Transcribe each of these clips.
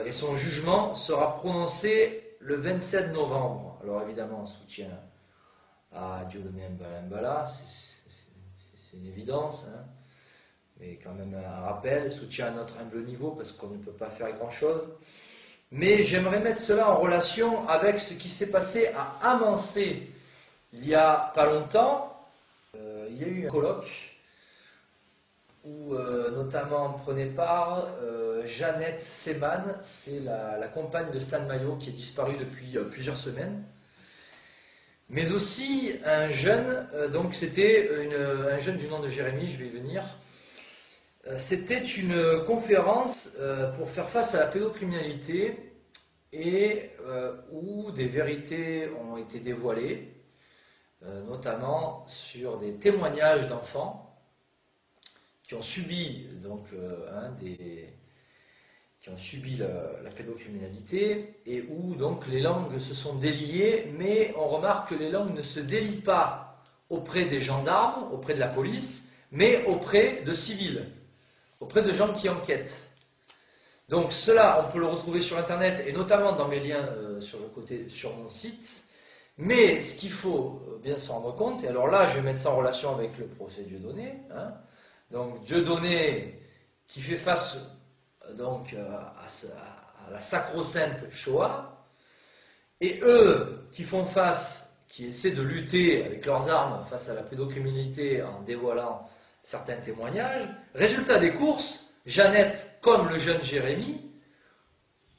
et son jugement sera prononcé le 27 novembre. Alors évidemment, soutien à Dieudonné Mbala, c'est une évidence, hein. Mais quand même un rappel, soutien à notre humble niveau parce qu'on ne peut pas faire grand-chose. Mais j'aimerais mettre cela en relation avec ce qui s'est passé à Amancé il y a pas longtemps. Il y a eu un colloque où notamment prenait part Jeannette Seman, c'est la compagne de Stan Mayo qui est disparue depuis plusieurs semaines. Mais aussi un jeune, donc c'était un jeune du nom de Jérémy, je vais y venir. C'était une conférence pour faire face à la pédocriminalité et où des vérités ont été dévoilées, notamment sur des témoignages d'enfants qui ont subi donc qui ont subi la pédocriminalité et où donc les langues se sont déliées, mais on remarque que les langues ne se délient pas auprès des gendarmes, auprès de la police, mais auprès de civils, auprès de gens qui enquêtent. Donc cela, on peut le retrouver sur Internet et notamment dans mes liens sur mon site. Mais ce qu'il faut bien s'en rendre compte, et alors là je vais mettre ça en relation avec le procès Dieudonné, hein. Donc Dieudonné qui fait face donc à la sacro-sainte Shoah, et eux qui font face, qui essaient de lutter avec leurs armes face à la pédocriminalité en dévoilant certains témoignages. Résultat des courses, Jeannette comme le jeune Jérémy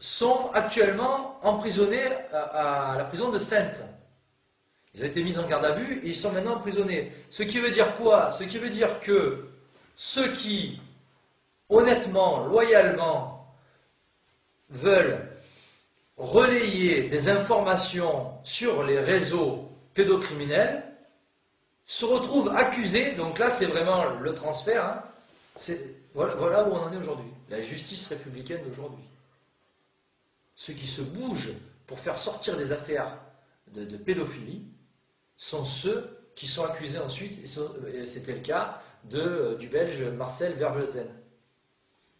sont actuellement emprisonnés à la prison de Saintes. Ils ont été mis en garde à vue et ils sont maintenant emprisonnés. Ce qui veut dire quoi? Ce qui veut dire que ceux qui, honnêtement, loyalement, veulent relayer des informations sur les réseaux pédocriminels se retrouvent accusés. Donc là, c'est vraiment le transfert. Hein. Voilà où on en est aujourd'hui. La justice républicaine d'aujourd'hui. Ceux qui se bougent pour faire sortir des affaires de pédophilie sont ceux qui sont accusés ensuite, et c'était le cas du Belge Marcel Vergesen.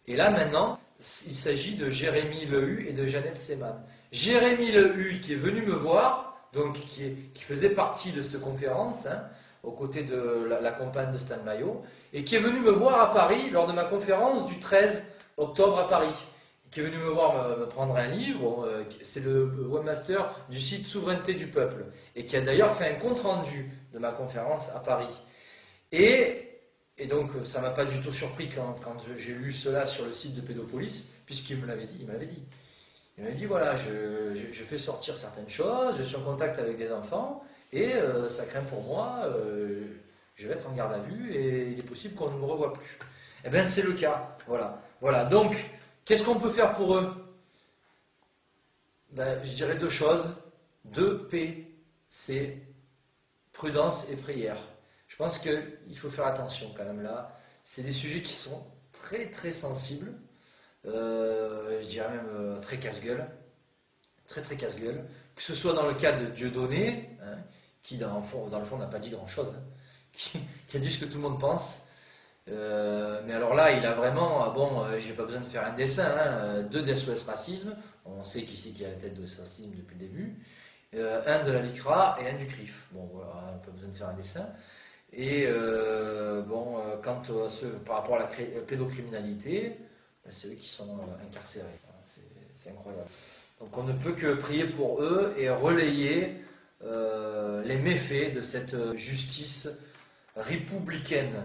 Et là maintenant, il s'agit de Jérémy Lehu et de Jeannette Seman. Jérémy Lehu qui est venu me voir, donc qui faisait partie de cette conférence, hein, aux côtés de la compagne de Stan Mayo, et qui est venu me voir à Paris lors de ma conférence du 13 octobre à Paris. Qui est venu me voir me prendre un livre, c'est le webmaster du site Souveraineté du Peuple, et qui a d'ailleurs fait un compte-rendu de ma conférence à Paris. Et donc ça ne m'a pas du tout surpris quand j'ai lu cela sur le site de Pédopolis, puisqu'il me l'avait dit, il m'avait dit voilà, je fais sortir certaines choses, je suis en contact avec des enfants, et ça craint pour moi, je vais être en garde à vue, et il est possible qu'on ne me revoie plus. Eh bien c'est le cas, voilà. Donc, qu'est-ce qu'on peut faire pour eux? Ben, je dirais deux choses. 2 P, c'est prudence et prière. Je pense qu'il faut faire attention quand même là. C'est des sujets qui sont très très sensibles. Je dirais même très casse-gueule. Très très casse-gueule. Que ce soit dans le cas de Dieudonné, hein, qui dans le fond n'a pas dit grand-chose, hein, qui a dit ce que tout le monde pense. Mais alors là, il a vraiment, j'ai pas besoin de faire un dessin, hein, 2 d'SOS Racisme, on sait qui c'est qui est à la tête de SOS Racisme depuis le début, un de la LICRA et un du CRIF. Bon voilà, on n'a pas besoin de faire un dessin. Et quant à ceux par rapport à la pédocriminalité, ben, c'est eux qui sont incarcérés. Hein, c'est incroyable. Donc on ne peut que prier pour eux et relayer les méfaits de cette justice républicaine.